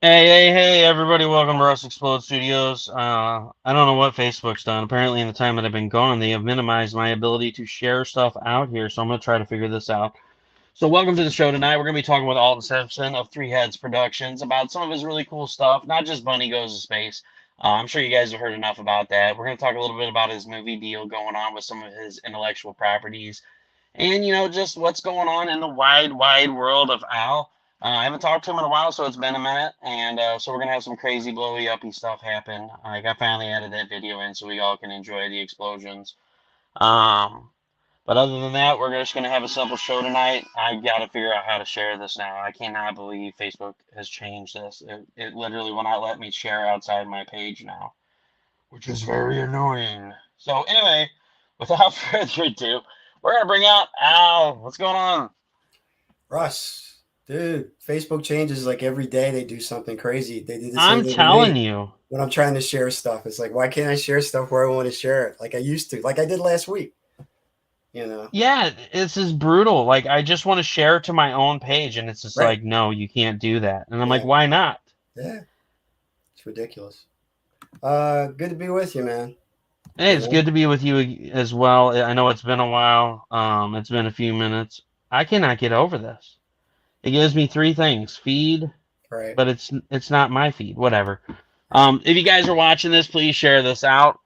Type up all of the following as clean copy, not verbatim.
Hey, everybody, welcome to Russ Explode Studios. I don't know what Facebook's done. Apparently, in the time that I've been gone, they have minimized my ability to share stuff out here, so I'm going to try to figure this out. So, welcome to the show tonight. We're going to be talking with Alton Simpson of Three Heads Productions about some of his really cool stuff, not just Bunny Goes to Space. I'm sure you guys have heard enough about that. We're going to talk a little bit about his movie deal going on with some of his intellectual properties and just what's going on in the wide world of Al. I haven't talked to him in a while, so it's been a minute, and so we're gonna have some crazy blowy uppy stuff happen. Like I finally added that video in so we all can enjoy the explosions. Um, but other than that, we're just gonna have a simple show tonight. I gotta figure out how to share this now. I cannot believe Facebook has changed this. It literally will not let me share outside my page now, which is very annoying. So anyway, without further ado, we're gonna bring out Al. What's going on? Russ, dude, Facebook changes like every day. They do something crazy. They did the same I'm thing to me telling you. when I'm trying to share stuff. It's like, why can't I share stuff where I want to share it like I used to, like I did last week? You know? Yeah, it's just brutal. Like I just want to share it to my own page, and it's just Right. like, no, you can't do that. And I'm like, Yeah. why not? Yeah. It's ridiculous. Good to be with you, man. Hey, You it's know? good to be with you as well. I know it's been a while. It's been a few minutes. I cannot get over this. It gives me three things: feed, Right. but it's not my feed. Whatever. If you guys are watching this, please share this out.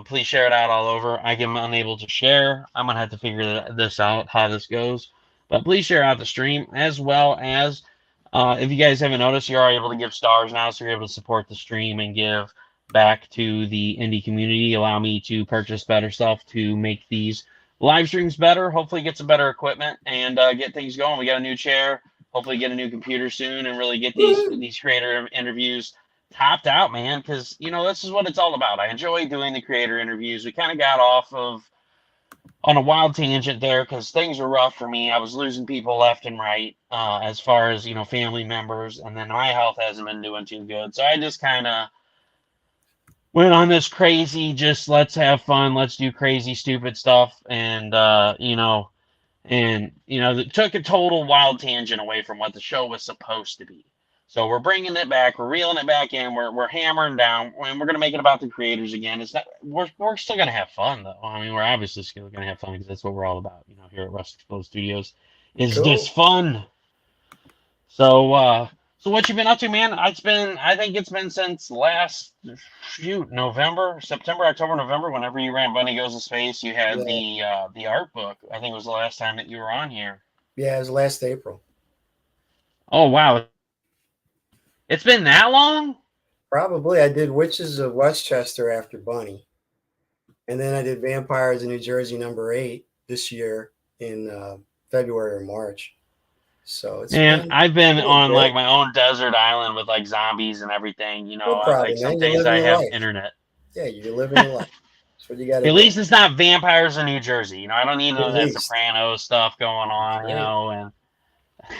Please share it out all over. I am unable to share. I'm gonna have to figure this out how this goes. But please share out the stream as well as if you guys haven't noticed, you are able to give stars now, so you're able to support the stream and give back to the indie community. Allow me to purchase better stuff to make these live streams better. Hopefully, get some better equipment and get things going. We got a new chair. Hopefully, get a new computer soon and really get Woo! these creator interviews topped out, man, because this is what it's all about. I enjoy doing the creator interviews. We kind of got off of on a wild tangent there because things were rough for me. I was losing people left and right, as far as family members, and then my health hasn't been doing too good. So I just kind of went on this crazy, just let's have fun, let's do crazy, stupid stuff, and it took a total wild tangent away from what the show was supposed to be. So we're bringing it back, we're reeling it back in, we're hammering down, and we're gonna make it about the creators again. It's not we're still gonna have fun though. I mean, we're obviously still gonna have fun because that's what we're all about, here at Rust Exposed Studios. Is Cool. just fun. So what you been up to, man? I think it's been since last November, September, October, November. Whenever you ran Bunny Goes to Space, you had Yeah. the art book. I think it was the last time that you were on here. Yeah, it was last April. Oh wow, it's been that long? Probably I did Witches of Westchester after Bunny. And then I did Vampires in New Jersey #8 this year in February or March. So it's Man, been I've been a on like bit. my own desert island with like zombies and everything. No Like problem, some man. You're days living I your have life. internet. Yeah, you're living your life. That's what you got to At do. least it's not vampires in New Jersey. I don't need none At of that least. Sopranos stuff going That's on. right.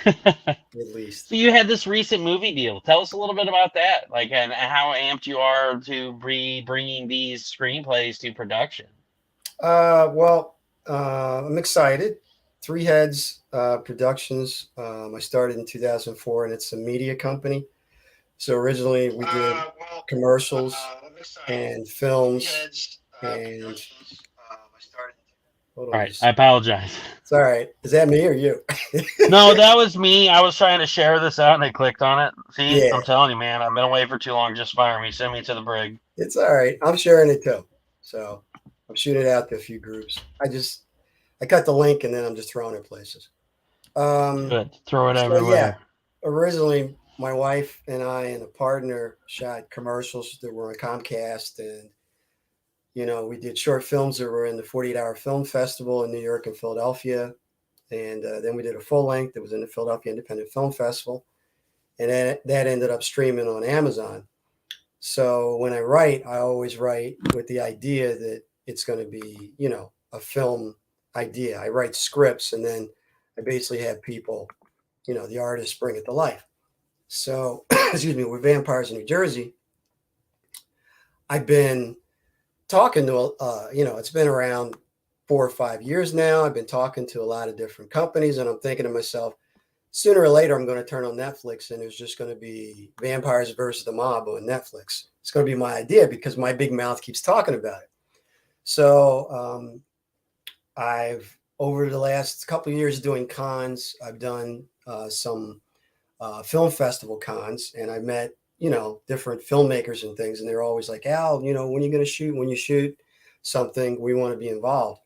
And At least. so you had this recent movie deal. Tell us a little bit about that, like, and how amped you are to be bringing these screenplays to production. Well, I'm excited. Three Heads Productions. I started in 2004, and it's a media company. So originally we did commercials and films, and hold All on, right, I just apologize. it's all right. Is that me or you? No, that was me. I was trying to share this out and I clicked on it. See, Yeah, I'm telling you, man, I've been away for too long. Just fire me. Send me to the brig. it's all right. I'm sharing it too. So I'm shooting it out to a few groups. I cut the link and then I'm just throwing it places. Um, Good. Throw it so yeah, everywhere. originally my wife and I and a partner shot commercials that were on Comcast, and we did short films that were in the 48-hour film festival in New York and Philadelphia, and then we did a full length that was in the Philadelphia Independent Film Festival, and that ended up streaming on Amazon. So when I write, I always write with the idea that it's going to be, a film idea. I write scripts and then I basically have people, the artists bring it to life. So, excuse me, with Vampires in New Jersey, I've been talking to, it's been around 4 or 5 years now. I've been talking to a lot of different companies, and I'm thinking to myself, sooner or later I'm going to turn on Netflix and there's just going to be Vampires versus the Mob on Netflix. It's going to be my idea because my big mouth keeps talking about it. So I've, over the last couple of years doing cons, I've done some film festival cons, and I met, different filmmakers and things. And they're always like, Al, when are you going to shoot? When you shoot something, we want to be involved.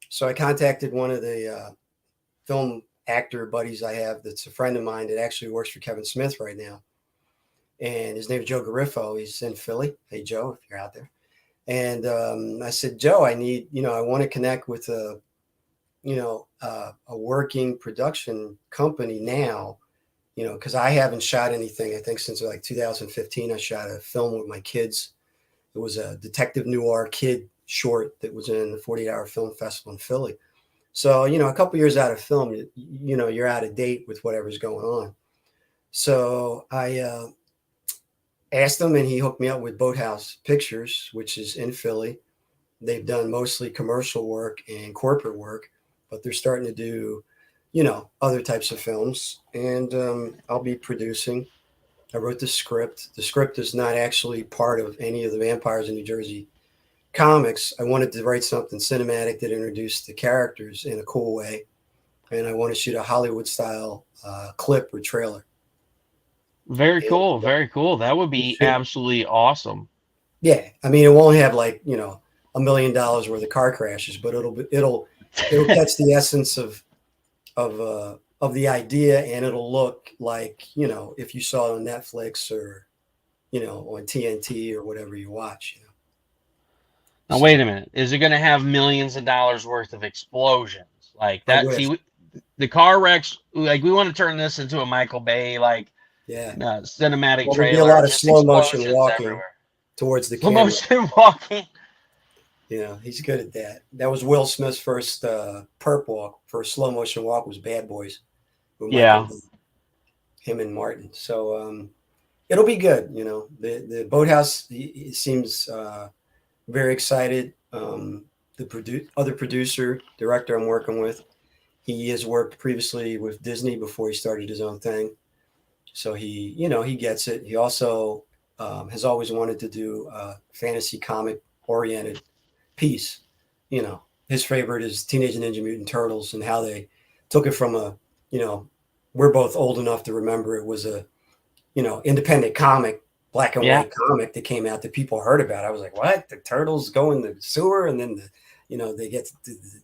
So I contacted one of the film actor buddies I have that's a friend of mine that actually works for Kevin Smith right now. And his name is Joe Garifo. He's in Philly. Hey, Joe, if you're out there. And I said, Joe, I need, I want to connect with a working production company now, because I haven't shot anything, I think, since like 2015. I shot a film with my kids. It was a detective noir kid short that was in the 48-hour film festival in Philly. So, a couple years out of film, you're out of date with whatever's going on. So I asked him, and he hooked me up with Boathouse Pictures, which is in Philly. They've done mostly commercial work and corporate work, but they're starting to do, other types of films. And I'll be producing. I wrote the script. The script is not actually part of any of the Vampires in New Jersey comics. I wanted to write something cinematic that introduced the characters in a cool way. And I want to shoot a Hollywood style clip or trailer. Very cool. Very cool. That would be absolutely awesome. Yeah. I mean, it won't have like, $1 million worth of car crashes, but it'll catch the essence of the idea, and it'll look like, if you saw it on Netflix or, on TNT or whatever you watch, Now, wait a minute. Is it going to have millions of dollars worth of explosions like that? See, the car wrecks, like, we want to turn this into a Michael Bay, like, cinematic trailer. There'll be a lot of slow motion walking everywhere towards the camera. Slow motion walking. He's good at that. That was Will Smith's first perp walk. First slow motion walk was Bad Boys. Yeah. Him and Martin. So it'll be good. The Boathouse, he seems very excited. The other producer, director I'm working with, he has worked previously with Disney before he started his own thing. So he gets it. He also has always wanted to do a fantasy comic oriented piece. His favorite is Teenage Ninja Mutant Turtles, and how they took it from a, we're both old enough to remember it was a, independent comic, black and white comic that came out that people heard about. I was like, what? The turtles go in the sewer, and then they get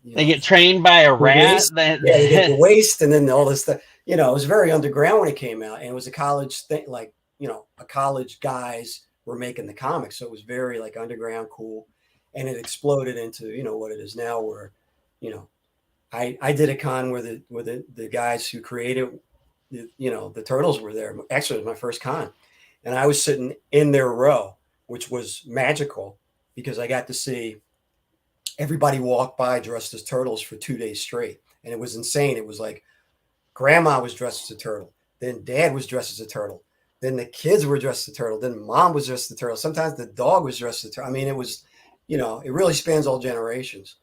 they get trained by a rat. They get the waste, and then all this stuff. It was very underground when it came out, and it was a college thing, like, a college guys were making the comics, so it was very like underground, cool, and it exploded into what it is now, where I did a con where the guys who created the turtles were there. Actually, it was my first con, and I was sitting in their row, which was magical because I got to see everybody walk by dressed as turtles for 2 days straight, and it was insane. It was like grandma was dressed as a turtle, then dad was dressed as a turtle, then the kids were dressed as a turtle, then mom was dressed as a turtle. Sometimes the dog was dressed as a turtle. I mean, it was, it really spans all generations.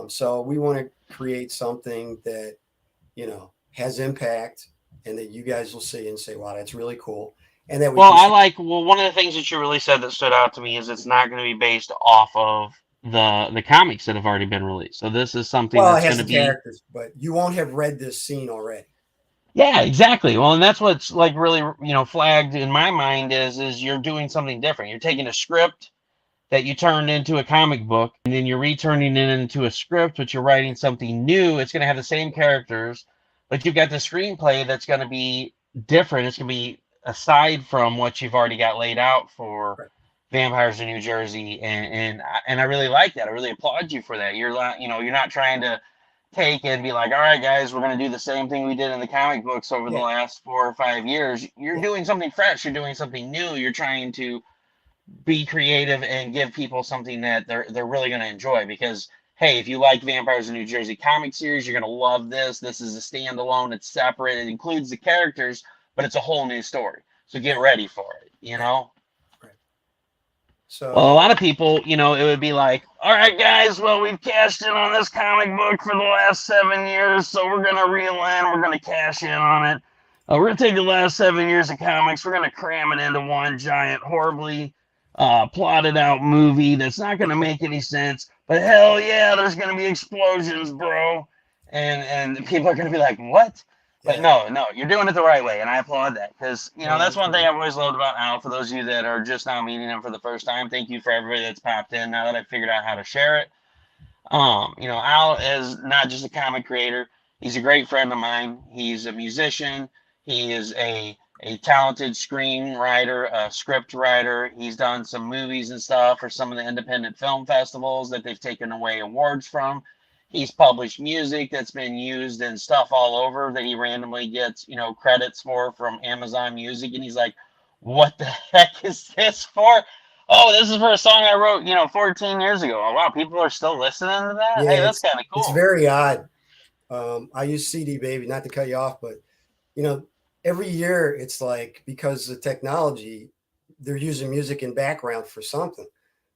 So we want to create something that, has impact, and that you guys will see and say, wow, that's really cool. And then one of the things that you really said that stood out to me is it's not going to be based off of the comics that have already been released. So this is something that's going to be characters, but you won't have read this scene already. Yeah, exactly. Well, and that's what's like really, flagged in my mind is you're doing something different. You're taking a script that you turned into a comic book, and then you're returning it into a script, but you're writing something new. It's going to have the same characters, but you've got the screenplay that's going to be different. It's going to be aside from what you've already got laid out for Vampires in New Jersey, and I really like that. I really applaud you for that. You're not, you're not trying to take and be like, all right, guys, we're going to do the same thing we did in the comic books over the last 4 or 5 years. You're doing something fresh. You're doing something new. You're trying to be creative and give people something that they're really going to enjoy, because hey, if you like Vampires in New Jersey comic series, you're going to love this. This is a standalone. It's separate. It includes the characters, but it's a whole new story. So get ready for it, Well, a So lot of people, you know, it would be like, all right, guys, well, we've cashed in on this comic book for the last 7 years, so we're going to reel in, we're going to cash in on it. We're going to take the last 7 years of comics, we're going to cram it into one giant, horribly plotted out movie that's not going to make any sense, but hell yeah, there's going to be explosions, bro. And people are going to be like, what? But yeah, no, you're doing it the right way, and I applaud that because you know well, that's thank one thing you. I've always loved about Al. For those of you that are just now meeting him for the first time, thank you for everybody that's popped in. Now that I've figured out how to share it, you know, Al is not just a comic creator; he's a great friend of mine. He's a musician. He is a talented screenwriter, a script writer. He's done some movies and stuff for some of the independent film festivals that they've taken away awards from. He's published music that's been used in stuff all over that he randomly gets, you know, credits for from Amazon Music. And he's like, what the heck is this for? Oh, this is for a song I wrote, you know, 14 years ago. Oh, wow, people are still listening to that? Yeah, Hey, that's kind of it's cool. very odd. I use CD Baby, not to cut you off, but you know, every year it's like because of technology, they're using music in background for something.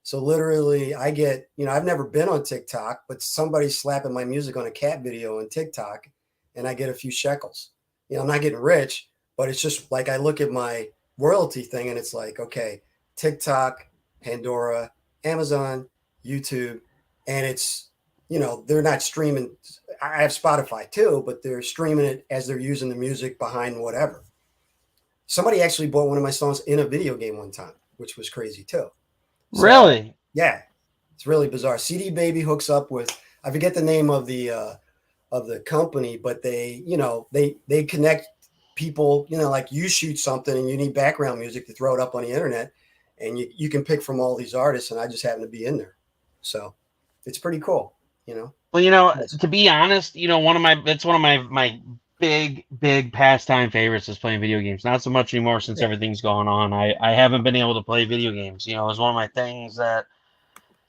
So literally, I get, you know, I've never been on TikTok, but somebody's slapping my music on a cat video on TikTok, and I get a few shekels. You know, I'm not getting rich, but it's just like I look at my royalty thing, and it's like, okay, TikTok, Pandora, Amazon, YouTube, and it's, you know, they're not streaming. I have Spotify too, but they're streaming it as they're using the music behind whatever. Somebody actually bought one of my songs in a video game one time, which was crazy too. So Really? yeah, it's really bizarre. CD Baby hooks up with, I forget the name of the company, but they, you know, they connect people, you know, like you shoot something and you need background music to throw it up on the internet, and you can pick from all these artists, and I just happen to be in there. So it's pretty cool, you know. Well, you know, Yes. to be honest, you know, it's one of my big pastime favorites is playing video games. Not so much anymore since Yeah, everything's going on. I haven't been able to play video games. You know, it was one of my things that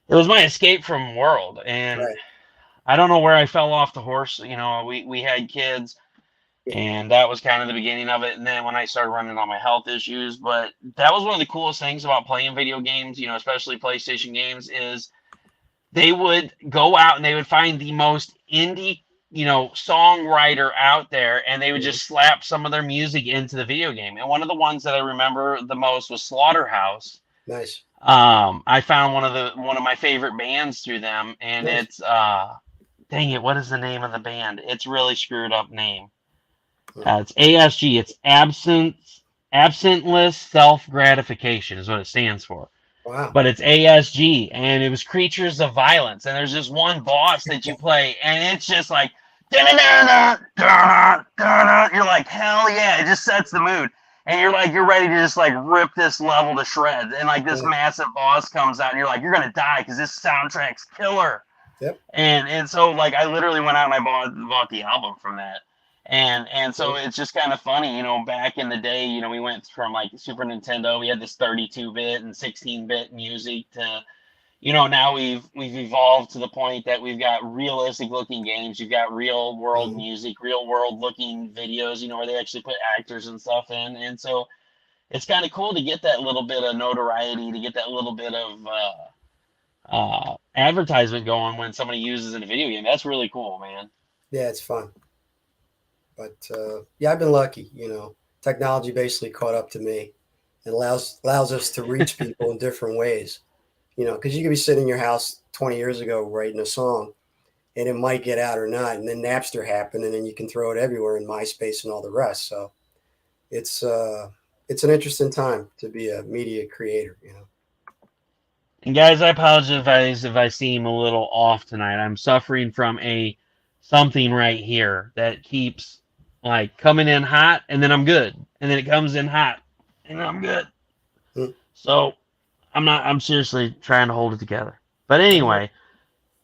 it was my escape from world. And right. I don't know where I fell off the horse. You know, we had kids and that was kind of the beginning of it. And then when I started running on my health issues, but that was one of the coolest things about playing video games, you know, especially PlayStation games, is they would go out and they would find the most indie, you know, songwriter out there, and they would Mhm. just slap some of their music into the video game. And one of the ones that I remember the most was Slaughterhouse. Nice, I found one of my favorite bands through them, and nice. it's dang it, what is the name of the band? It's really screwed up name. Hmm. It's ASG. It's absentless self gratification is what it stands for, Wow. but it's ASG, and it was Creatures of Violence. And there's just one boss that you play, and it's just like, da-da-da-da, da-da-da-da. You're like, hell yeah, it just sets the mood. And you're like, you're ready to just like rip this level to shreds. And like this Yeah. massive boss comes out, and you're like, you're gonna die because this soundtrack's killer. Yep. And so like I literally went out and I bought the album from that. And so Cool. it's just kind of funny, you know, back in the day, you know, we went from like Super Nintendo, we had this 32-bit and 16-bit music to, you know, now we've evolved to the point that we've got realistic looking games, you've got real world Mhm. music, real world looking videos, you know, where they actually put actors and stuff in. And so it's kind of cool to get that little bit of notoriety, to get that little bit of advertisement going when somebody uses in a video game. That's really cool, man. Yeah, it's fun. But yeah, I've been lucky. You know, technology basically caught up to me and allows us to reach people in different ways. You know, because you could be sitting in your house 20 years ago writing a song, and it might get out or not, and then Napster happened, and then you can throw it everywhere in MySpace and all the rest. So it's uh, it's an interesting time to be a media creator. You know. And guys, I apologize if I seem a little off tonight. I'm suffering from a something right here that keeps like coming in hot and then I'm good. And then it comes in hot and then I'm good. Hmm. So I'm seriously trying to hold it together. But All right. anyway,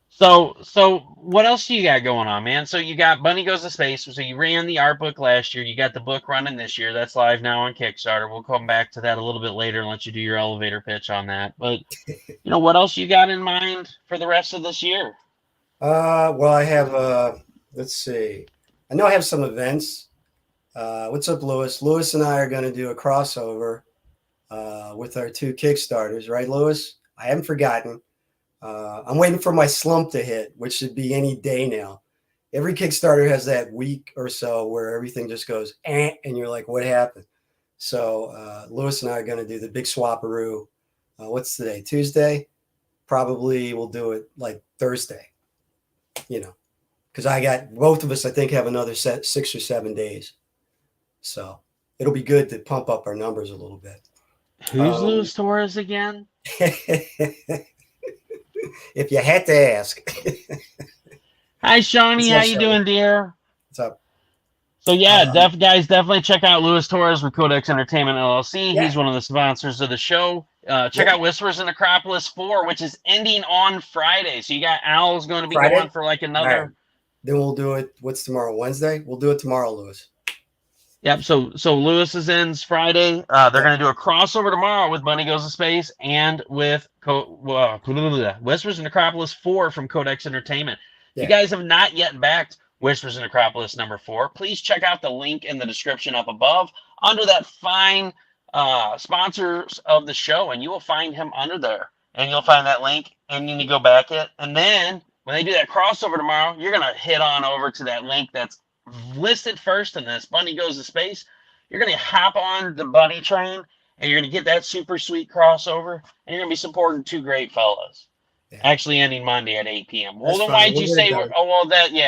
so what else do you got going on, man? So you got Bunny Goes to Space. So you ran the art book last year. You got the book running this year. That's live now on Kickstarter. We'll come back to that a little bit later and let you do your elevator pitch on that. But you know what else you got in mind for the rest of this year? Well, I have. Let's see. I know I have some events. What's up, Lewis? Lewis and I are going to do a crossover with our 2 Kickstarters, right, Lewis? I haven't forgotten. I'm waiting for my slump to hit, which should be any day now. Every Kickstarter has that week or so where everything just goes, and you're like, what happened? So Lewis and I are going to do the big swaparoo. What's today? Tuesday? Probably we'll do it like Thursday, because I got both of us, I think, have another 6 or 7 days. So it'll be good to pump up our numbers a little bit. Who's Luis Torres again? If you had to ask. Hi, Shawnee. How you doing, dear? What's up? So, yeah, guys, definitely check out Luis Torres with Codex Entertainment LLC. Yeah. He's one of the sponsors of the show. Check out Whispers in Necropolis 4, which is ending on Friday. So you got Owl's going to be going for like another... Right. Then we'll do it. What's tomorrow? Wednesday? We'll do it tomorrow, Lewis. Yep. So Lewis's ends Friday. They're going to do a crossover tomorrow with Bunny Goes to Space and with Whispers in Necropolis 4 from Codex Entertainment. Yeah. If you guys have not yet backed Whispers in Necropolis number 4, please check out the link in the description up above under that fine sponsors of the show, and you will find him under there. And you'll find that link, and you need to go back it. And then when they do that crossover tomorrow, you're going to hit on over to that link that's listed first in this Bunny Goes to Space. You're going to hop on the Bunny train, and you're going to get that super sweet crossover, and you're going to be supporting 2 great fellas. Yeah. Actually ending Monday at 8 p.m. Well, then why'd you say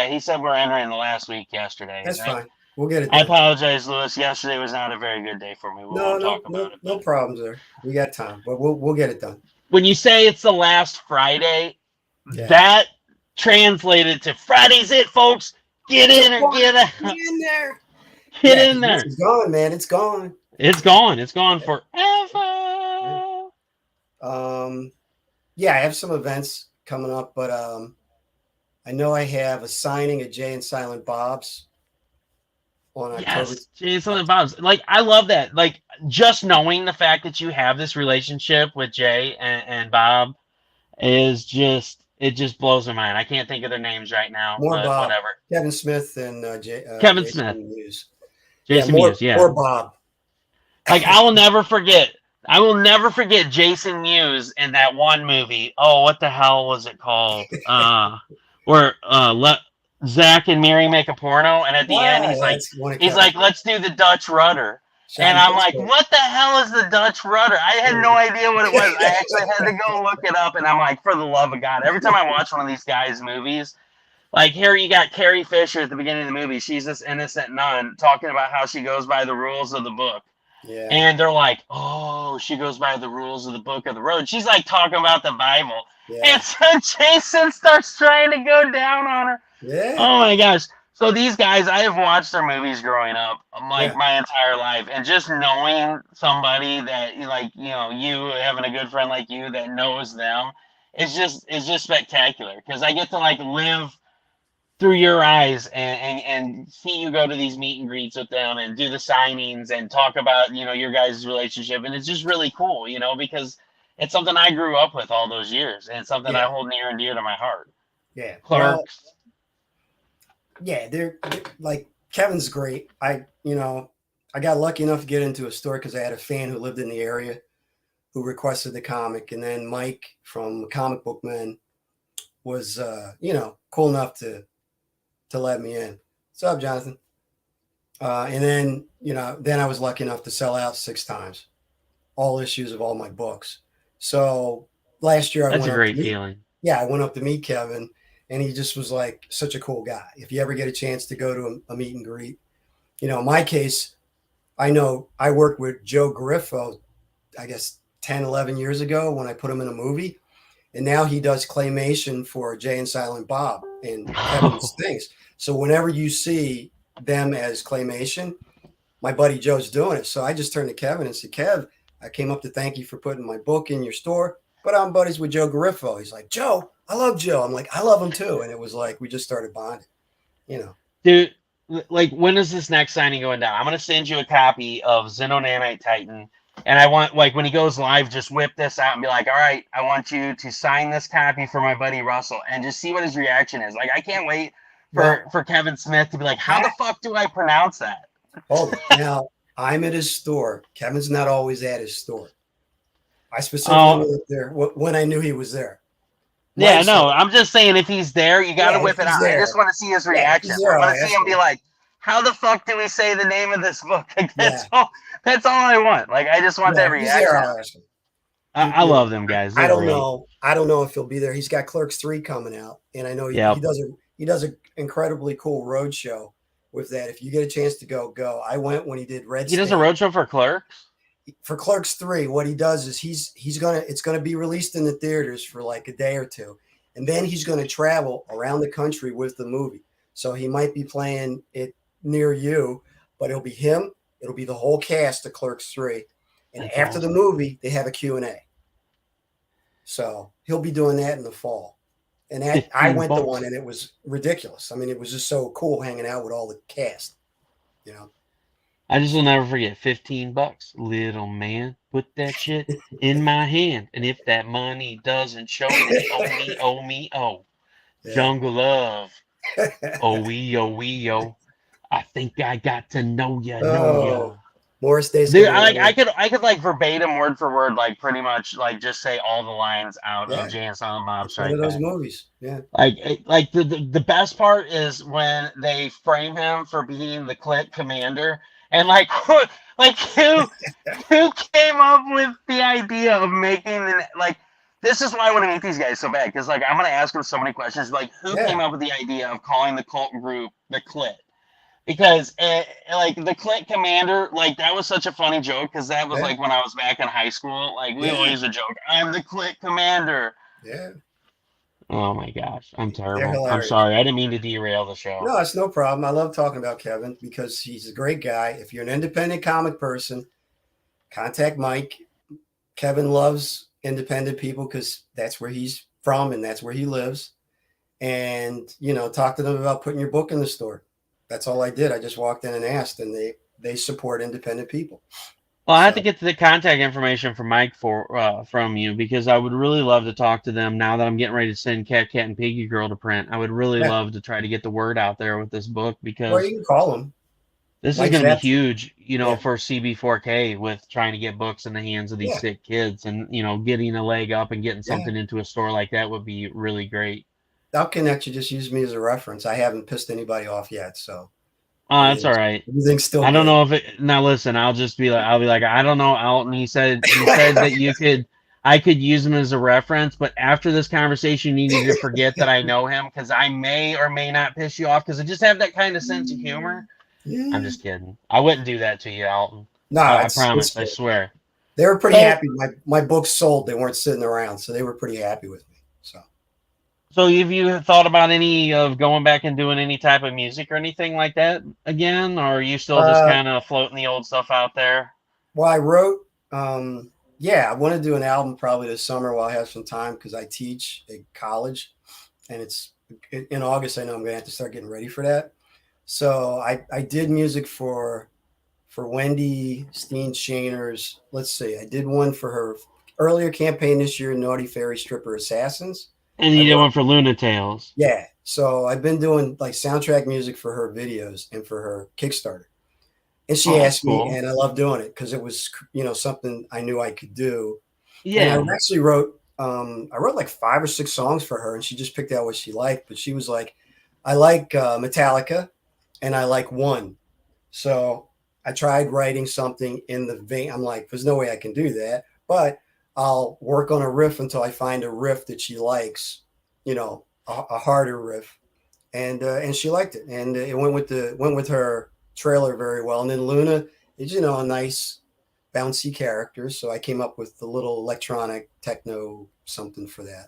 he said we're entering the last week yesterday. That's fine. We'll get it done. I apologize, Lewis. Yesterday was not a very good day for me. No problems there. We got time, but we'll get it done. When you say it's the last Friday, that translated to Friday's it, folks. Get in or get out. Get in there. Get in there. It's gone, man. It's gone. It's gone. It's gone forever. Yeah, I have some events coming up, but I know I have a signing at Jay and Silent Bob's on October. Jay and Silent Bob's. Like, I love that. Like, just knowing the fact that you have this relationship with Jay and Bob is just... It just blows my mind. I can't think of their names right now. But Bob. Whatever. Kevin Smith and Kevin Jason Smith. Mewes. Jason Mewes, yeah. Or Bob. Like, I will never forget Jason Mewes in that one movie. Oh, what the hell was it called? Where Zach and Miri make a porno, and at the end he's like, let's do the Dutch rudder. And I'm like, what the hell is the Dutch rudder? I had no idea what it was. I actually had to go look it up, and I'm like, for the love of God. Every time I watch one of these guys' movies, like here you got Carrie Fisher at the beginning of the movie. She's this innocent nun talking about how she goes by the rules of the book. Yeah. And they're like, oh, she goes by the rules of the book of the road. She's like talking about the Bible. Yeah. And so Jason starts trying to go down on her. Yeah. Oh, my gosh. So these guys, I have watched their movies growing up, like my entire life, and just knowing somebody that, like, you having a good friend like you that knows them, it's just spectacular because I get to like live through your eyes and see you go to these meet and greets with them and do the signings and talk about your guys' relationship, and it's just really cool, because it's something I grew up with all those years, and it's something I hold near and dear to my heart. Yeah, Clerks. Yeah, they're like Kevin's great. I got lucky enough to get into a store because I had a fan who lived in the area who requested the comic, and then Mike from Comic Book Men was cool enough to let me in. What's up, Jonathan? And then then I was lucky enough to sell out 6 times, all issues of all my books. So last year that's a great feeling. Yeah, I went up to meet Kevin. And he just was like such a cool guy. If you ever get a chance to go to a meet and greet, in my case, I know I worked with Joe Griffo, I guess 10, 11 years ago when I put him in a movie. And now he does claymation for Jay and Silent Bob and Kevin's things. So whenever you see them as claymation, my buddy Joe's doing it. So I just turned to Kevin and said, Kev, I came up to thank you for putting my book in your store, but I'm buddies with Joe Griffo. He's like, Joe, I love Joe. I'm like, I love him too. And it was like, we just started bonding, Dude, like, when is this next signing going down? I'm going to send you a copy of Xenonanite Titan. And I want, like, when he goes live, just whip this out and be like, all right, I want you to sign this copy for my buddy Russell and just see what his reaction is. Like, I can't wait for Kevin Smith to be like, how the fuck do I pronounce that? Oh, now I'm at his store. Kevin's not always at his store. I specifically went up there when I knew he was there. Yeah, no, I'm just saying if he's there, you got to whip it out. There. I just want to see his reaction. I want to see him be like, "How the fuck do we say the name of this book?" Like, that's all I want. Like, I just want that reaction. I love them guys. I don't know. I don't know if he'll be there. He's got Clerks 3 coming out, and I know he does an incredibly cool road show with that. If you get a chance to go. I went when he did Red State. He does a road show for Clerks? For Clerks 3, what he does is it's gonna be released in the theaters for like a day or two, and then he's gonna travel around the country with the movie. So he might be playing it near you, but it'll be him. It'll be the whole cast of Clerks 3. And that's after awesome. The movie, they have a Q&A. So he'll be doing that in the fall. And I went to one, and it was ridiculous. I mean, it was just so cool hanging out with all the cast, you know. I just will never forget $15. Little man, put that shit in my hand. And if that money doesn't show, then owe me. Yeah. Jungle Love. Oh. I think I got to know ya. Morris Day's dude, I could like verbatim, word for word, like pretty much like just say all the lines out of Jay and Silent Bob Strike Back. One of those movies, yeah. Like the best part is when they frame him for being the clique commander, and like who came up with the idea of making this is why I want to meet these guys so bad, because like I'm gonna ask them so many questions, like who came up with the idea of calling the cult group the clique? Because like the clique commander, like that was such a funny joke, because that was like when I was back in high school, like we always a joke, I'm the clique commander. Yeah. Oh my gosh, I'm terrible. I'm sorry, I didn't mean to derail the show. No, it's no problem. I love talking about Kevin because he's a great guy. If you're an independent comic person, contact Mike. Kevin loves independent people because that's where he's from and that's where he lives. And talk to them about putting your book in the store. That's all I did. I just walked in and asked, and they support independent people. Well, I have to get the contact information from Mike from you, because I would really love to talk to them now that I'm getting ready to send Cat and Piggy Girl to print. I would really love to try to get the word out there with this book, because you can call them. This is going to be huge, for CB4K, with trying to get books in the hands of these sick kids, and getting a leg up and getting something into a store like that would be really great. I'll connect you. Just use me as a reference. I haven't pissed anybody off yet, so. Oh, that's all right. Everything's still. I don't know if it. Now listen, I'll be like, I don't know, Alton. He said that I could use him as a reference, but after this conversation, you need to forget that I know him, because I may or may not piss you off, because I just have that kind of sense of humor. Yeah. I'm just kidding. I wouldn't do that to you, Alton. No, I promise. I swear. They were pretty happy. My books sold. They weren't sitting around, so they were pretty happy with me. So have you thought about any of going back and doing any type of music or anything like that again? Or are you still just kind of floating the old stuff out there? Well, I wrote, I want to do an album probably this summer while I have some time, because I teach at college, and it's in August. I know I'm going to have to start getting ready for that. So I did music for Wendy Steen Shainer's, let's see, I did one for her earlier campaign this year, Naughty Fairy Stripper Assassins. And you did one for Luna Tales. Yeah. So I've been doing like soundtrack music for her videos and for her Kickstarter. And she asked me, and I love doing it because it was, something I knew I could do. Yeah. And I actually wrote like 5 or 6 songs for her, and she just picked out what she liked. But she was like, I like Metallica and I like One. So I tried writing something in the vein. I'm like, there's no way I can do that. But I'll work on a riff until I find a riff that she likes, a harder riff, and she liked it, and it went with her trailer very well. And then Luna is a nice bouncy character, so I came up with the little electronic techno something for that.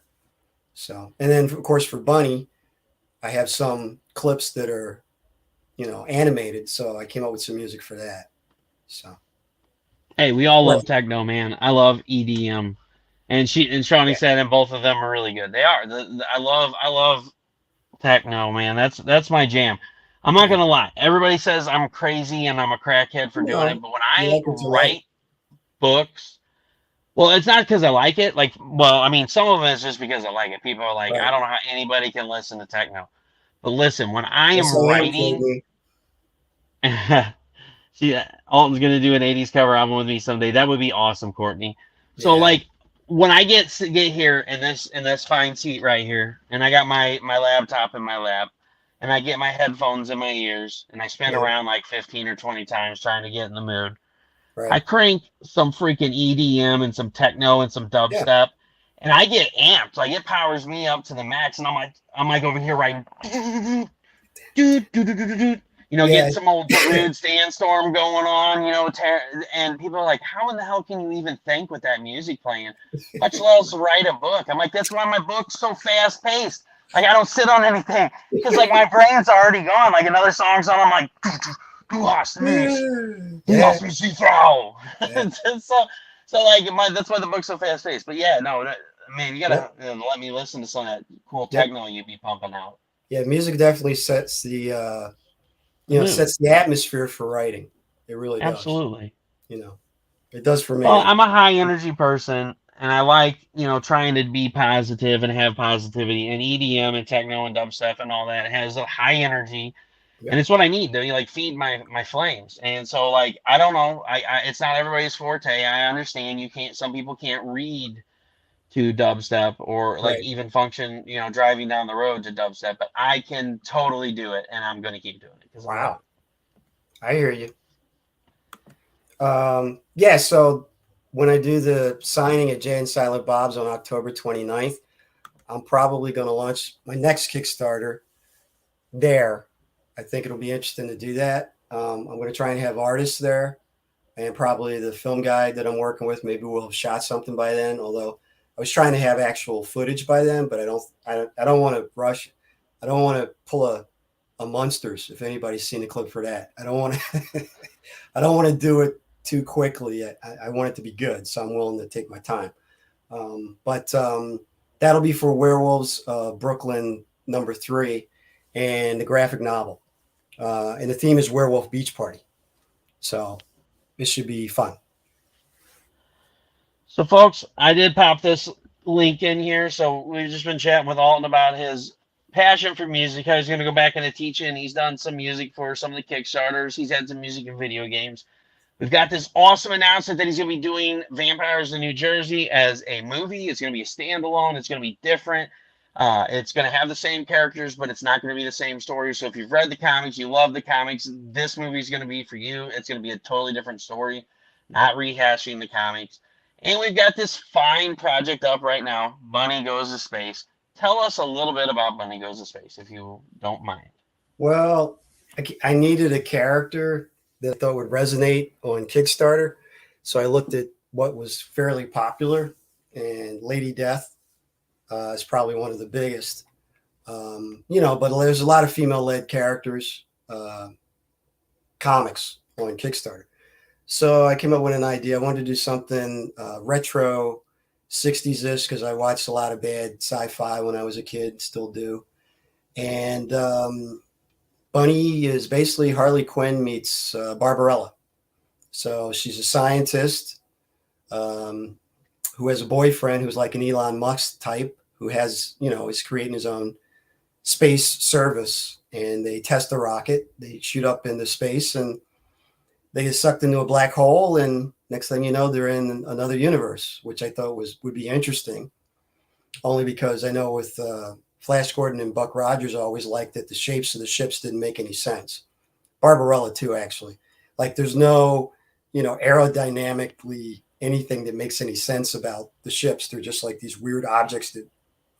So, and then of course for Bunny, I have some clips that are, animated, so I came up with some music for that. So. Hey, we all love techno, man. I love EDM, and Shawnee said, and both of them are really good. They are. I love techno, man. That's my jam. I'm not gonna lie. Everybody says I'm crazy and I'm a crackhead for doing it, but when I write books, well, it's not because I like it. Some of it is just because I like it. People are like, I don't know how anybody can listen to techno, but listen, when I am writing. See, Alton's going to do an 80s cover album with me someday. That would be awesome, Courtney. So, when I get here in this fine seat right here, and I got my laptop in my lap, and I get my headphones in my ears, and I spin Yeah, around like 15 or 20 times trying to get in the mood. I right. crank some freaking EDM and some techno and some Yeah, dubstep, and I get amped. Like it powers me up to the max, and I'm like over here writing, yeah, getting some old Darude Sandstorm going on, and people are like, how in the hell can you even think with that music playing? Much less write a book. I'm like, that's why my book's so fast paced. Like I don't sit on anything because like my brain's already gone. Like another song's on, I'm like, du hast mich. Du yeah, hast mich die Frau. yeah. so like that's why the book's so fast paced. But yeah, no, man, you gotta Yep, let me listen to some of that cool yep. techno you be pumping out. Yeah, music definitely sets The mood. sets the atmosphere for writing. It really does. Absolutely. You know, it does for me. Well, And I'm a high energy person and I like, trying to be positive and have positivity, and EDM and techno and dubstep and all that has a high energy, and yep, it's what I need to like feed my flames. And so like I don't know, it's not everybody's forte. I understand some people can't read to dubstep or like right. even function, driving down the road to dubstep, but I can totally do it and I'm going to keep doing it because I love Wow, it. I hear you. Yeah, so when I do the signing at Jay and Silent Bob's on October 29th, I'm probably going to launch my next Kickstarter there. I think it'll be interesting to do that. I'm going to try and have artists there, and probably the film guy that I'm working with. Maybe we'll have shot something by then. Although I was trying to have actual footage by then, but I don't want to rush. I don't want to pull a Munsters. If anybody's seen a clip for that, I don't want to. I don't want to do it too quickly. I want it to be good, so I'm willing to take my time. But that'll be for Werewolves Brooklyn #3 and the graphic novel. And the theme is Werewolf Beach Party. So it should be fun. So, folks, I did pop this link in here. So, we've just been chatting with Alton about his passion for music, how he's going to go back into teaching. He's done some music for some of the Kickstarters, he's had some music in video games. We've got this awesome announcement that he's going to be doing Vampires in New Jersey as a movie. It's going to be a standalone, it's going to be different. It's going to have the same characters, but it's not going to be the same story. So, if you've read the comics, you love the comics, this movie is going to be for you. It's going to be a totally different story, not rehashing the comics. And we've got this fine project up right now, Bunny Goes to Space. Tell us a little bit about Bunny Goes to Space, if you don't mind. Well, I needed a character that I thought would resonate on Kickstarter. So I looked at what was fairly popular, and Lady Death is probably one of the biggest. But there's a lot of female led characters, comics on Kickstarter. So I came up with an idea. I wanted to do something retro 60s ish because I watched a lot of bad sci fi when I was a kid, still do. And Bunny is basically Harley Quinn meets Barbarella. So she's a scientist who has a boyfriend who's like an Elon Musk type who is creating his own space service. And they test the rocket, they shoot up into space, and they get sucked into a black hole, and next thing you know, they're in another universe, which I thought would be interesting. Only because I know with Flash Gordon and Buck Rogers always liked that the shapes of the ships didn't make any sense. Barbarella too, actually. Like there's no, aerodynamically anything that makes any sense about the ships. They're just like these weird objects that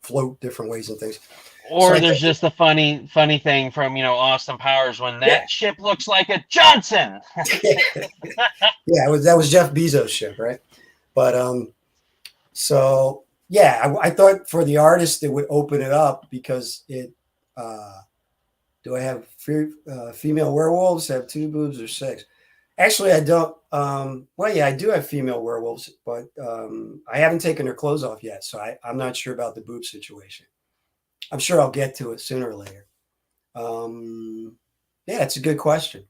float different ways and things. So Or I there's think, just the funny thing from, Austin Powers when yeah, that ship looks like a Johnson. yeah, that was Jeff Bezos' ship, right? But so yeah, I thought for the artist it would open it up because it. Do I have female werewolves? Have two boobs or six? Actually, I don't. Well, yeah, I do have female werewolves, but I haven't taken their clothes off yet, so I'm not sure about the boob situation. I'm sure I'll get to it sooner or later. Yeah, it's a good question.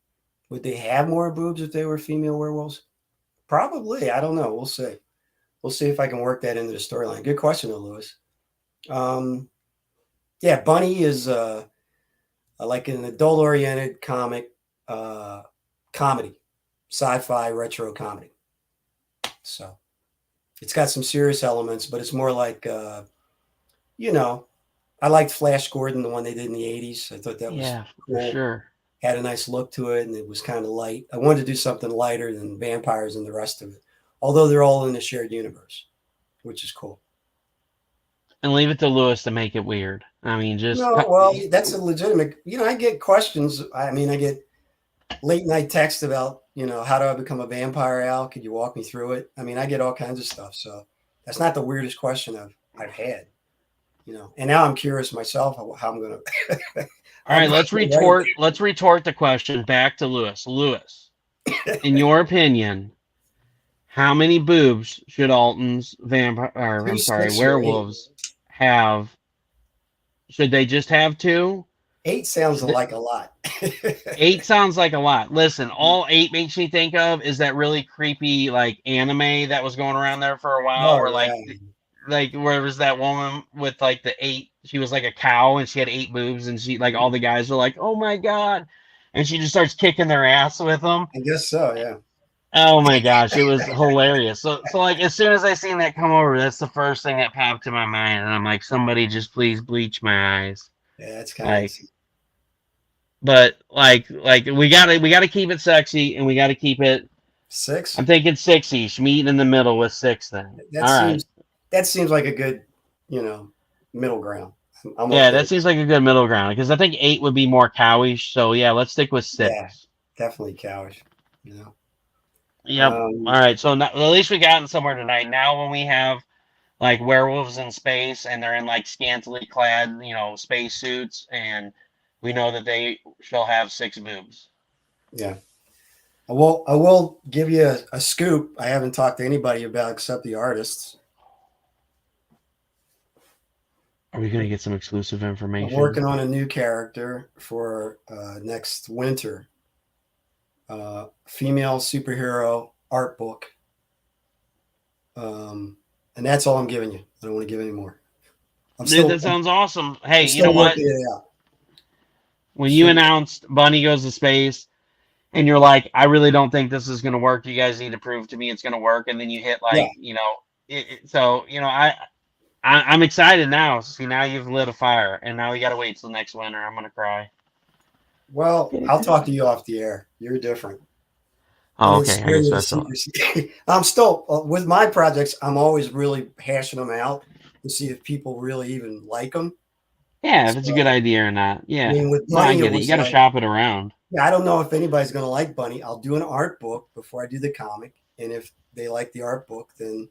Would they have more boobs if they were female werewolves? Probably. I don't know. We'll see. We'll see if I can work that into the storyline. Good question, though, Lewis. Yeah, Bunny is like an adult-oriented comic comedy, sci-fi retro comedy. So, It's got some serious elements, but it's more like, you know, I liked Flash Gordon, the one they did in the 80s. I thought that was Yeah, for cool. sure. Had a nice look to it, and it was kind of light. I wanted to do something lighter than vampires and the rest of it, although they're all in a shared universe, which is cool. And leave it to Lewis to make it weird. I mean, just No, well, that's a legitimate. I get questions. I mean, I get late night texts about, how do I become a vampire, Al? Could you walk me through it? I mean, I get all kinds of stuff. So that's not the weirdest question I've had. And now I'm curious myself how I'm going to. all right, let's retort. Let's retort the question back to Lewis. Lewis, in your opinion, how many boobs should Alton's werewolves have? Should they just have 2? 8 sounds like a lot. 8 sounds like a lot. Listen, all 8 makes me think of is that really creepy like anime that was going around there for a while, where like where was that woman with like the 8? She was like a cow and she had 8 boobs, and she like all the guys were like, "Oh my god!" and she just starts kicking their ass with them. I guess so, yeah. Oh my gosh, it was hilarious. So like as soon as I seen that come over, that's the first thing that popped to my mind, and I'm like, somebody just please bleach my eyes. Yeah, that's kind of. But like we gotta keep it sexy, and we gotta keep it 6. I'm thinking 6-ish. Meet in the middle with 6 then. That seems like a good, middle ground. That seems like a good middle ground, because I think 8 would be more cowish. So yeah, let's stick with 6. Yeah, definitely cowish. Yep. All right. So at least we gotten somewhere tonight. Now when we have like werewolves in space and they're in like scantily clad, space suits, and we know that they shall have 6 boobs. Yeah. I will give you a scoop I haven't talked to anybody about except the artists. Are we going to get some exclusive information? I'm working on a new character for next winter. Female superhero art book. And that's all I'm giving you. I don't want to give any more. That sounds awesome. Hey, you know what? When you announced Bunny Goes to Space, and you're like, I really don't think this is going to work. You guys need to prove to me it's going to work. And then you hit I'm excited now. See, now you've lit a fire, and now we got to wait till next winter. I'm going to cry. Well, I'll talk to you off the air. You're different. Oh, okay. I'm still, with my projects, I'm always really hashing them out to see if people really even like them. Yeah, if it's a good idea or not. Yeah. I mean, with Bunny, I get it. You got to shop it around. Yeah, I don't know if anybody's going to like Bunny. I'll do an art book before I do the comic. And if they like the art book, then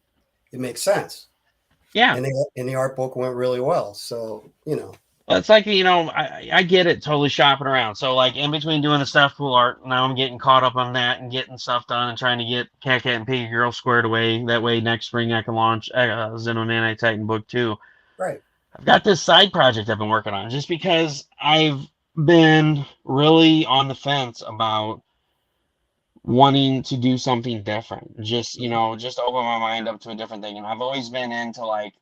it makes sense. Yeah. And the art book went really well. So, Well, it's like, I get it, totally shopping around. So, like, in between doing the stuff cool art, now I'm getting caught up on that and getting stuff done and trying to get Cat and Piggy Girl squared away. That way, next spring, I can launch Xeno Nanite Titan Book 2. Right. I've got this side project I've been working on just because I've been really on the fence about wanting to do something different. Just, just open my mind up to a different thing. And I've always been into, like,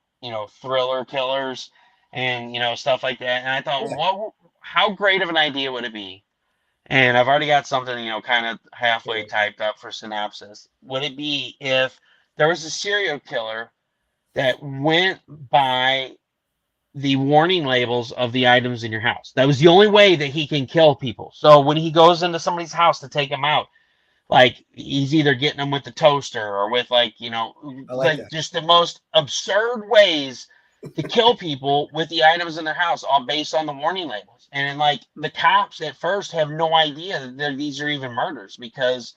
thriller killers and stuff like that, and I thought, how great of an idea would it be? And I've already got something kind of halfway typed up for synopsis. Would it be if there was a serial killer that went by the warning labels of the items in your house? That was the only way that he can kill people. So when he goes into somebody's house to take them out, like, he's either getting them with the toaster or with just the most absurd ways to kill people with the items in their house, all based on the warning labels. And like, the cops at first have no idea that these are even murders, because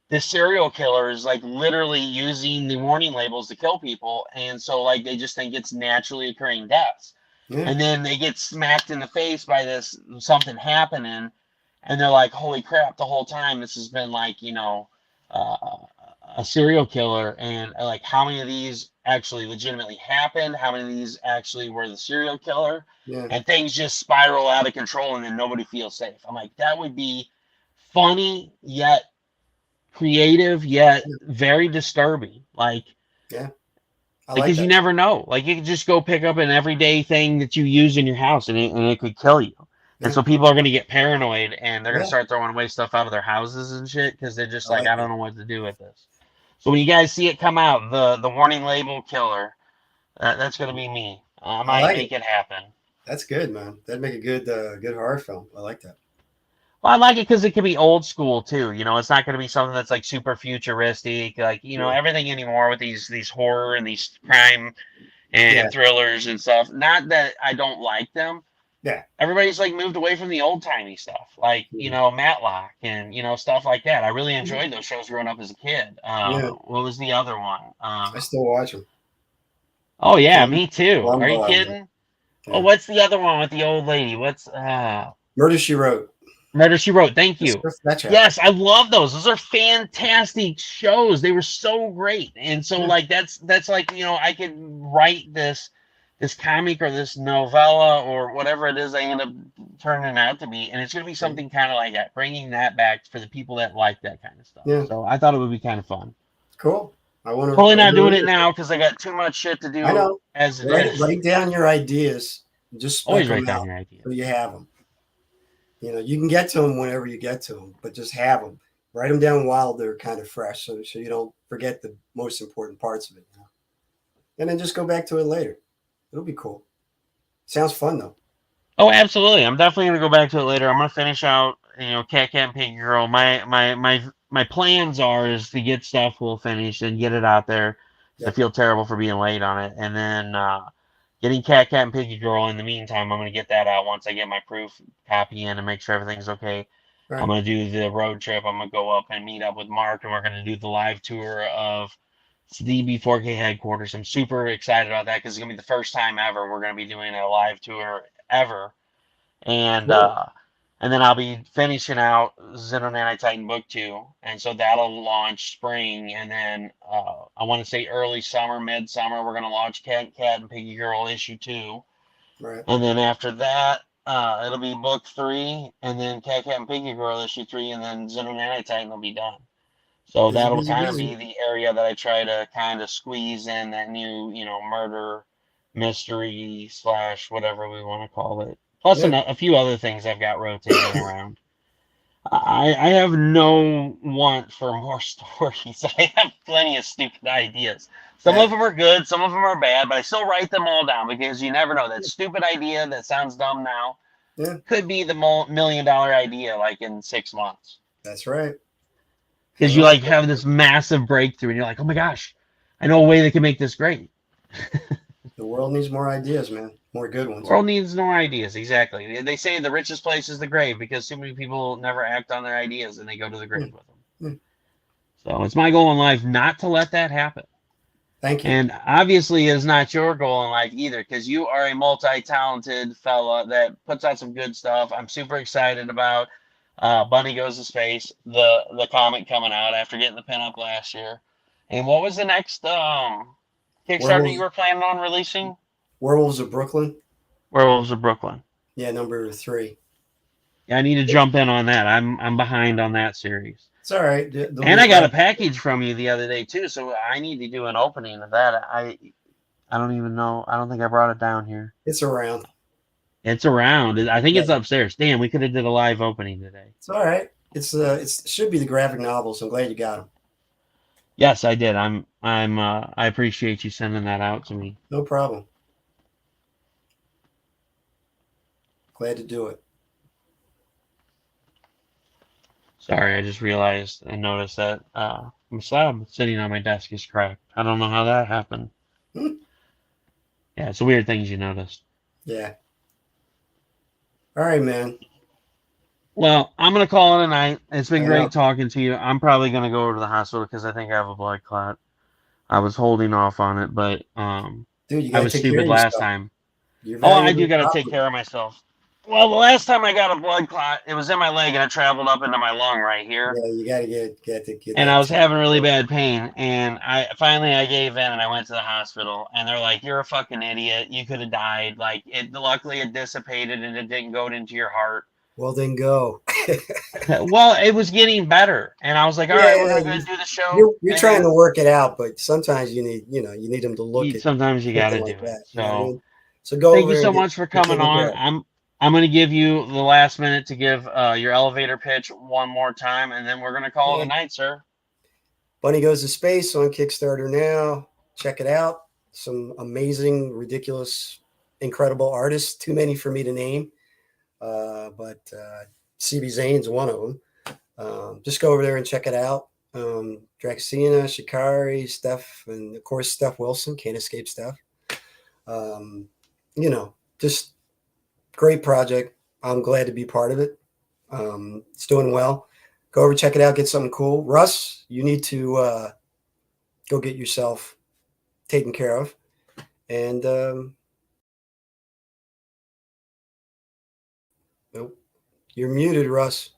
this serial killer is like literally using the warning labels to kill people. And so like, they just think it's naturally occurring deaths. Yeah. And then they get smacked in the face by something happening. And they're like, holy crap, the whole time this has been like, a serial killer. And like, how many of these actually legitimately happened? How many of these actually were the serial killer? Yeah. And things just spiral out of control, and then nobody feels safe. I'm like, that would be funny, yet creative, yet very disturbing. Like, yeah. Because you never know. Like, you could just go pick up an everyday thing that you use in your house, and it could kill you. Yeah. And so people are going to get paranoid, and they're going to start throwing away stuff out of their houses and shit, because they're just like, I don't know what to do with this. So when you guys see it come out, the warning label killer, that's going to be me. I I might like it. make it happen. That's good, man. That'd make a good horror film. I like that. Well, I like it because it can be old school too. It's not going to be something that's like super futuristic. Like, Yeah. everything anymore with these horror and these crime Yeah. and thrillers and stuff. Not that I don't like them. Yeah. Everybody's like moved away from the old timey stuff, like Mhm. Matlock and stuff like that. I really Mhm. enjoyed those shows growing up as a kid. Yeah. What was the other one? I still watch them. Oh yeah, me too. Are you Columbo, I like. kidding? Oh, Yeah. what's the other one with the old lady? What's Murder She Wrote. Murder She Wrote? Thank That's you. that chapter. Yes, I love those. Those are fantastic shows. They were so great. And so Yeah. like that's like, I could write this comic or this novella or whatever it is I end up turning out to be, and it's going to be something kind of like that, bringing that back for the people that like that kind of stuff. Yeah. So I thought it would be kind of fun. Cool. I want to. Totally not doing it now because I got too much shit to I do know. as it is. Write down your ideas. Just spec Always them write down out your ideas. so you have them. You can get to them whenever you get to them, but just have them. Write them down while they're kind of fresh, so you don't forget the most important parts of it. And then just go back to it later. It'll be cool. Sounds fun though. Oh, absolutely. I'm definitely gonna go back to it later. I'm gonna finish out, Cat Cat and Pig Girl. My plans are is to get stuff we'll finish and get it out there. Yeah. I feel terrible for being late on it, and then getting Cat Cat and Piggy Girl. In the meantime, I'm gonna get that out once I get my proof copy in and make sure everything's okay. Right. I'm gonna do the road trip. I'm gonna go up and meet up with Mark, and we're gonna do the live tour of DB4K headquarters. I'm super excited about that because it's gonna be the first time ever we're gonna be doing a live tour ever, and Cool. and then I'll be finishing out Xeno Nanite Titan Book 2, and so that'll launch spring, and then I want to say early summer, midsummer, we're gonna launch Cat Cat and Piggy Girl issue 2, Right. and then after that. It'll be book 3, and then Cat Cat and Piggy Girl issue 3, and then Xeno Nanite Titan will be done. So Busy, that'll busy, kind of busy. be the area that I try to kind of squeeze in that new, murder mystery slash whatever we want to call it. Plus Yeah. a few other things I've got rotating around. I have no want for more stories. I have plenty of stupid ideas. Some Yeah. of them are good, some of them are bad, but I still write them all down because you never know. That stupid idea that sounds dumb now Yeah. could be the $1 million idea like in 6 months. That's right. Because you like have this massive breakthrough and you're like, oh my gosh, I know a way they can make this great. The world needs more ideas, man. More good The ones. world needs more ideas, exactly. They say the richest place is the grave because too many people never act on their ideas and they go to the grave with them. So it's my goal in life not to let that happen. Thank you. And obviously it's not your goal in life either because you are a multi-talented fella that puts out some good stuff. I'm super excited about Bunny Goes to Space, the comic coming out after getting the pinup last year. And what was the next Kickstarter you were planning on releasing? Werewolves of Brooklyn. Werewolves of Brooklyn. Yeah, number 3. Yeah, I need to jump in on that. I'm behind on that series. It's all right. And I got a package from you the other day too, so I need to do an opening of that. I don't even know. I don't think I brought it down here. It's around. It's around. I think it's upstairs. Damn, we could have did a live opening today. It's all right. It should be the graphic novels. I'm glad you got them. Yes, I did. I appreciate you sending that out to me. No problem. Glad to do it. Sorry, I just realized and noticed that my slab sitting on my desk is cracked. I don't know how that happened. Yeah, it's a weird things you noticed. Yeah. All right, man. Well, I'm going to call it a night. It's been great talking to you. I'm probably going to go over to the hospital because I think I have a blood clot. I was holding off on it, but dude, I was stupid last time. I do got to take care of myself. Well, the last time I got a blood clot, it was in my leg and it traveled up into my lung right here. Yeah, you got to get. And I was having really bad pain, and I gave in and I went to the hospital, and they're like, "You're a fucking idiot. You could have died. Like luckily it dissipated and it didn't go into your heart." Well, then go. Well, it was getting better, and I was like, "All right, we're gonna do the show." You're trying to work it out, but sometimes you need them to look at. Sometimes you got to do like it. that, So, you know what I mean? So go. Thank you so much for coming on. I'm going to give you the last minute to give your elevator pitch one more time, and then we're going to call it a night, sir. Bunny Goes to Space on Kickstarter now. Check it out. Some amazing, ridiculous, incredible artists. Too many for me to name, but CB Zane's one of them. Just go over there and check it out. Draxina, Shikari, Steph, and of course Steph Wilson. Can't escape Steph. Just great project. I'm glad to be part of it. It's doing well. Go over, check it out, get something cool. Russ, you need to go get yourself taken care of. And nope, you're muted, Russ.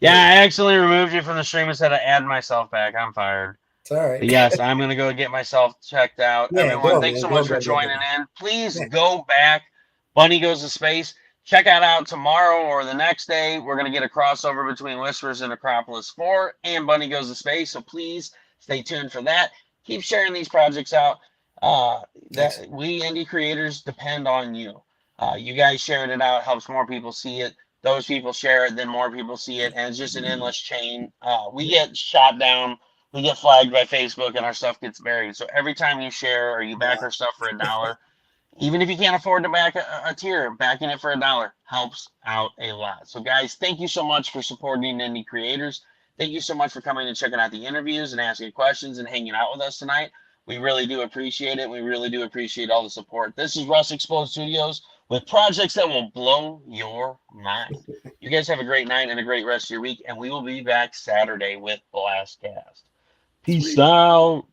Yeah, I accidentally removed you from the stream and said I add myself back. I'm fired. It's all right. But yes, I'm going to go get myself checked out. Yeah, Everyone, thanks so much for joining in. Please go back. Bunny Goes to Space. Check that out tomorrow or the next day. We're going to get a crossover between Whispers and Necropolis 4 and Bunny Goes to Space. So please stay tuned for that. Keep sharing these projects out. We indie creators depend on you. You guys sharing it out helps more people see it. Those people share it, then more people see it, and it's just an endless chain. We get shot down, we get flagged by Facebook, and our stuff gets buried. So every time you share or you back our stuff for $1, even if you can't afford to back a tier, backing it for $1 helps out a lot. So guys, thank you so much for supporting indie creators. Thank you so much for coming and checking out the interviews and asking questions and hanging out with us tonight. We really do appreciate it. We really do appreciate all the support. This is Russ Explode Studios with projects that will blow your mind. You guys have a great night and a great rest of your week, and we will be back Saturday with Blastcast. Peace out.